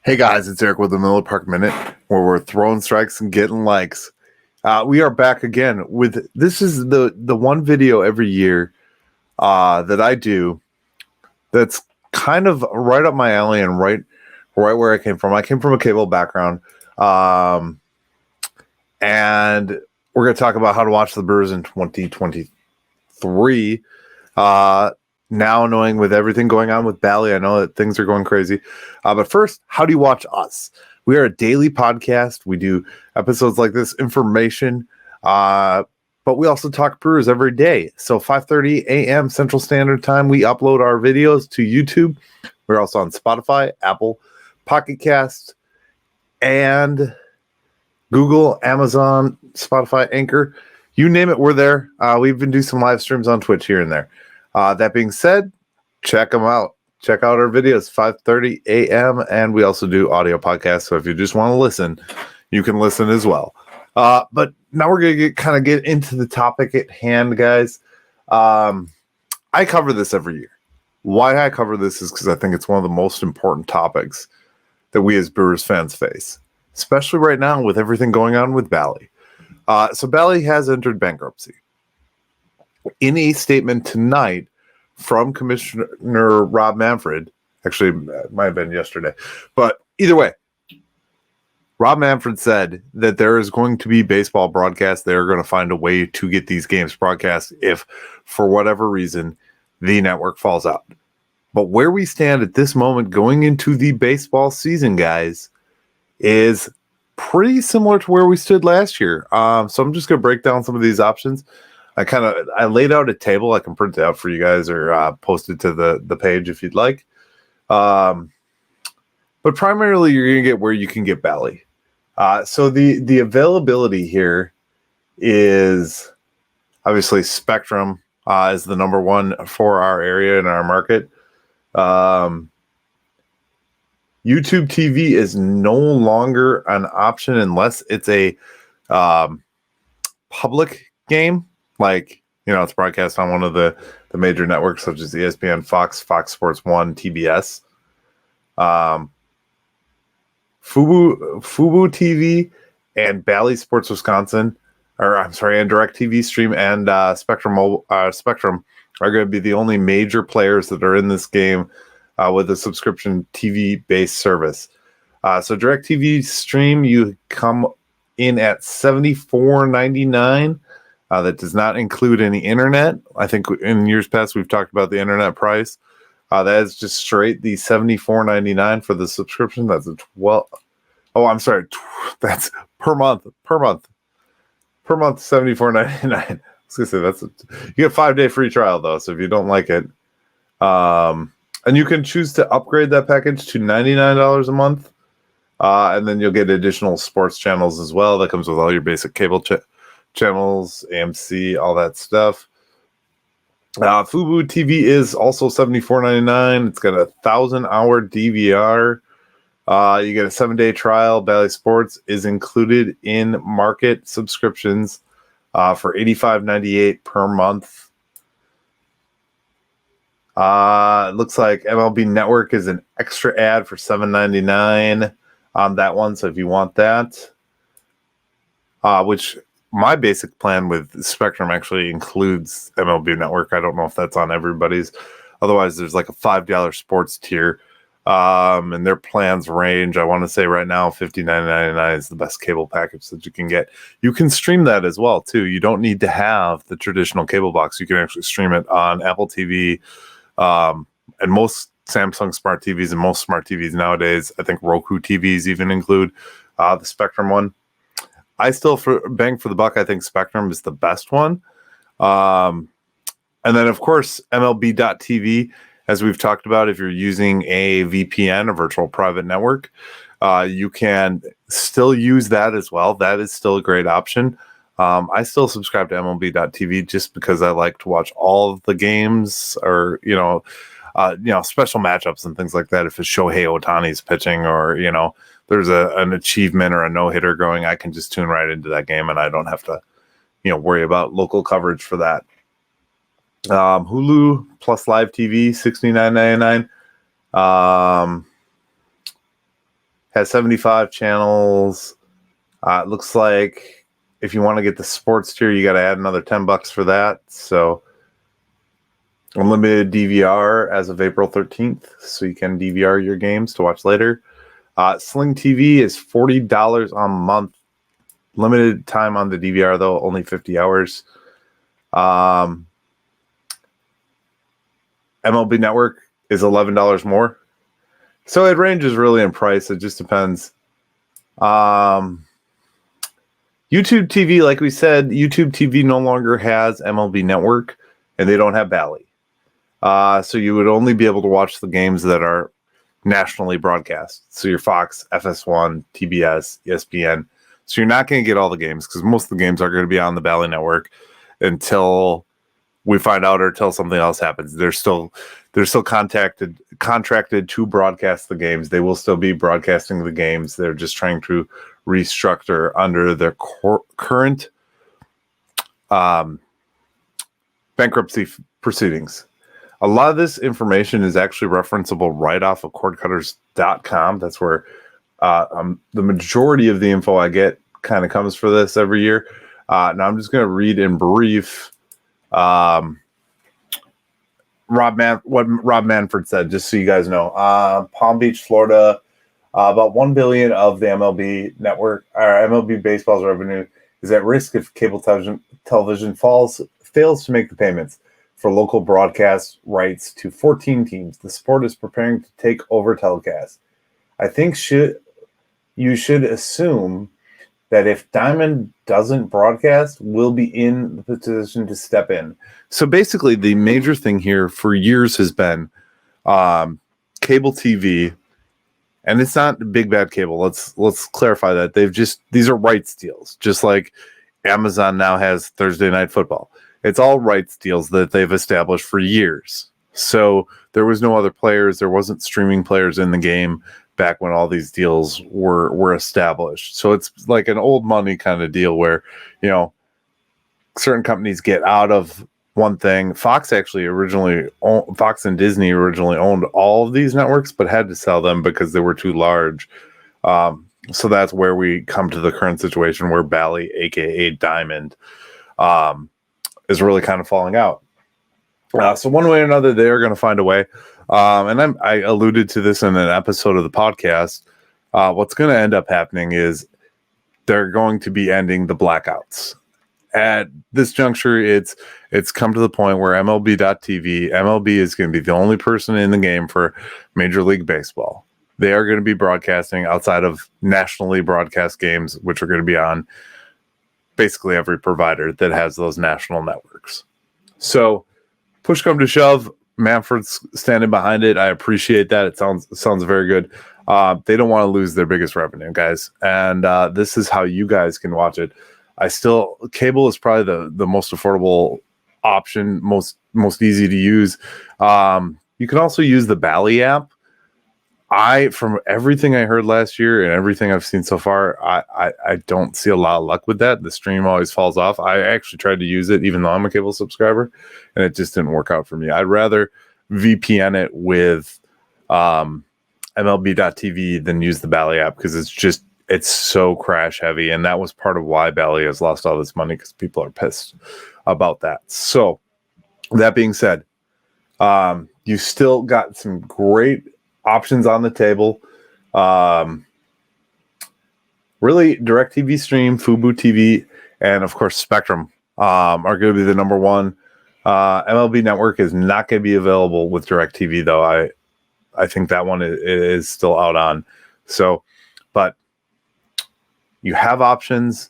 Hey guys, it's Eric with the Miller Park Minute, where we're throwing strikes and getting likes. We are back again with this is the one video every year that I do that's kind of right up my alley and right where I came from. I came from a cable background, and we're going to talk about how to watch the Brewers in 2023. Now knowing with everything going on with Bally, I know that things are going crazy. But first, how do you watch us? We are a daily podcast. We do episodes like this, information, but we also talk Brewers every day. So 5:30 a.m. Central Standard Time, we upload our videos to YouTube. We're also on Spotify, Apple, Pocket Cast, and Google, Amazon, Spotify, Anchor. You name it, we're there. We even do some live streams on Twitch here and there. That being said, check them out. Check out our videos, 5:30 a.m. And we also do audio podcasts. So if you just want to listen, you can listen as well. But now we're going to get into the topic at hand, guys. I cover this every year. Why I cover this is because I think it's one of the most important topics that we as Brewers fans face, especially right now with everything going on with Bally. So Bally has entered bankruptcy. In a statement tonight from Commissioner Rob Manfred, actually, it might have been yesterday, but either way, Rob Manfred said that there is going to be baseball broadcasts. They're going to find a way to get these games broadcast if, for whatever reason, the network falls out. But where we stand at this moment going into the baseball season, guys, is pretty similar to where we stood last year. So I'm just going to break down some of these options. I laid out a table. I can print it out for you guys or post it to the page if you'd like. But primarily, you're going to get where you can get Bally. So the availability here is obviously Spectrum is the number one for our area and our market. YouTube TV is no longer an option unless it's a public game. Like, it's broadcast on one of the major networks such as ESPN, Fox Sports 1, TBS. Fubo TV and Bally Sports Wisconsin, and DirecTV Stream and Spectrum are going to be the only major players that are in this game with a subscription TV-based service. So DirecTV Stream, you come in at $74.99. That does not include any internet. I think in years past we've talked about the internet price. That is just straight the $74.99 for the subscription. That's that's per month. Per month, $74.99. I was gonna say you get a 5-day free trial though. So if you don't like it, and you can choose to upgrade that package to $99 a month, and then you'll get additional sports channels as well. That comes with all your basic cable channels, AMC, all that stuff. Fubo TV is also $74.99. It's got a 1,000-hour DVR. You get a 7-day trial. Bally Sports is included in market subscriptions for $85.98 per month. It looks like MLB Network is an extra ad for $7.99 on that one. So if you want that, which my basic plan with Spectrum actually includes MLB Network. I don't know if that's on everybody's. Otherwise, there's like a $5 sports tier. And their plans range, I want to say right now, $59.99 is the best cable package that you can get. You can stream that as well, too. You don't need to have the traditional cable box. You can actually stream it on Apple TV and most Samsung smart TVs and most smart TVs nowadays. I think Roku TVs even include the Spectrum one. I still, bang for the buck, I think Spectrum is the best one. And then, of course, MLB.TV, as we've talked about, if you're using a VPN, a virtual private network, you can still use that as well. That is still a great option. I still subscribe to MLB.TV just because I like to watch all of the games or, special matchups and things like that. If it's Shohei Ohtani's pitching or, there's an achievement or a no-hitter going, I can just tune right into that game and I don't have to, worry about local coverage for that. Hulu plus live TV, $69.99. has 75 channels. It looks like if you want to get the sports tier, you got to add another $10 for that. So unlimited DVR as of April 13th, so you can DVR your games to watch later. Sling TV is $40 a month. Limited time on the DVR, though, only 50 hours. MLB Network is $11 more. So it ranges really in price. It just depends. YouTube TV, like we said, YouTube TV no longer has MLB Network, and they don't have Bally. So you would only be able to watch the games that are nationally broadcast. So your Fox, FS1, TBS, ESPN. So you're not going to get all the games because most of the games are going to be on the Bally Network until we find out or until something else happens. They're still contracted to broadcast the games. They will still be broadcasting the games. They're just trying to restructure under their current bankruptcy proceedings. A lot of this information is actually referenceable right off of cordcutters.com. That's where the majority of the info I get kind of comes for this every year. Now I'm just going to read in brief what Rob Manfred said, just so you guys know. Palm Beach, Florida, about $1 billion of the MLB network or MLB baseball's revenue is at risk if cable television fails to make the payments for local broadcast rights to 14 teams. The sport is preparing to take over telecasts. I think you should assume that if Diamond doesn't broadcast, we'll be in the position to step in. So basically, the major thing here for years has been cable TV, and it's not big bad cable. Let's clarify that. These are rights deals, just like Amazon now has Thursday Night Football. It's all rights deals that they've established for years. So there was no other players. There wasn't streaming players in the game back when all these deals were established. So it's like an old money kind of deal where, certain companies get out of one thing. Fox and Disney originally owned all of these networks, but had to sell them because they were too large. So that's where we come to the current situation where Bally, aka Diamond, is really kind of falling out. So one way or another, they are going to find a way. And I alluded to this in an episode of the podcast. What's going to end up happening is they're going to be ending the blackouts. At this juncture, it's come to the point where MLB is going to be the only person in the game for Major League Baseball. They are going to be broadcasting outside of nationally broadcast games, which are going to be on basically every provider that has those national networks. So push come to shove, Manfred's standing behind it. I appreciate that. It sounds very good. They don't want to lose their biggest revenue, guys. And this is how you guys can watch it. Cable is probably the most affordable option, most easy to use. You can also use the Bally app. From everything I heard last year and everything I've seen so far, I don't see a lot of luck with that. The stream always falls off. I actually tried to use it even though I'm a cable subscriber, and it just didn't work out for me. I'd rather VPN it with MLB.TV than use the Bally app because it's so crash heavy, and that was part of why Bally has lost all this money because people are pissed about that. So that being said, you still got some great options on the table. Really, DirecTV Stream, Fubo TV, and of course Spectrum are going to be the number one. MLB Network is not going to be available with DirecTV, though. I think that one is still out on. So, but you have options.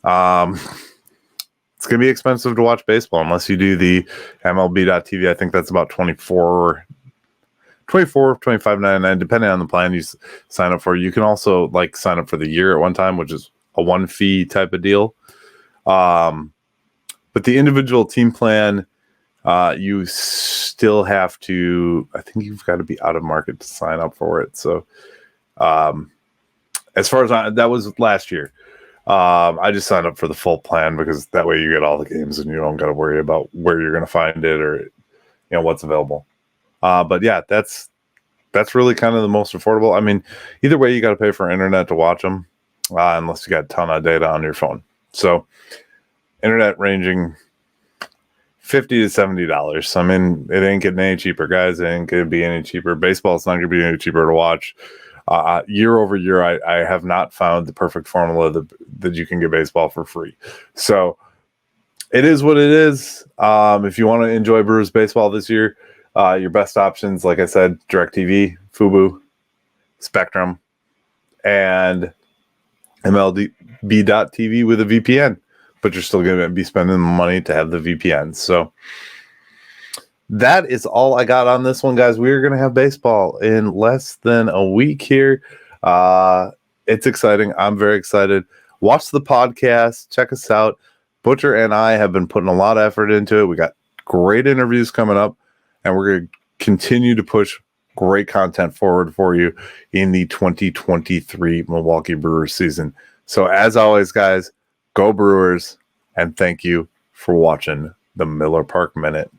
It's going to be expensive to watch baseball unless you do the MLB.TV. I think that's about $25.99, depending on the plan you sign up for. You can also sign up for the year at one time, which is a one fee type of deal. But the individual team plan, you still have to, I think you've got to be out of market to sign up for it. So as far as that was last year. I just signed up for the full plan because that way you get all the games and you don't got to worry about where you're going to find it or what's available. But yeah, that's that's really kind of the most affordable. I mean, either way, you got to pay for internet to watch them, unless you got a ton of data on your phone. So internet ranging $50 to $70. I mean, it ain't getting any cheaper, guys. It ain't gonna be any cheaper. Baseball's not gonna be any cheaper to watch. Year over year, I have not found the perfect formula that you can get baseball for free. So it is what it is. If you want to enjoy Brewers baseball this year, your best options, like I said, DirecTV, Fubo, Spectrum, and MLB.TV with a VPN. But you're still going to be spending money to have the VPN. So that is all I got on this one, guys. We're going to have baseball in less than a week here. It's exciting. I'm very excited. Watch the podcast. Check us out. Butcher and I have been putting a lot of effort into it. We got great interviews coming up, and we're going to continue to push great content forward for you in the 2023 Milwaukee Brewers season. So as always, guys, go Brewers, and thank you for watching the Miller Park Minute.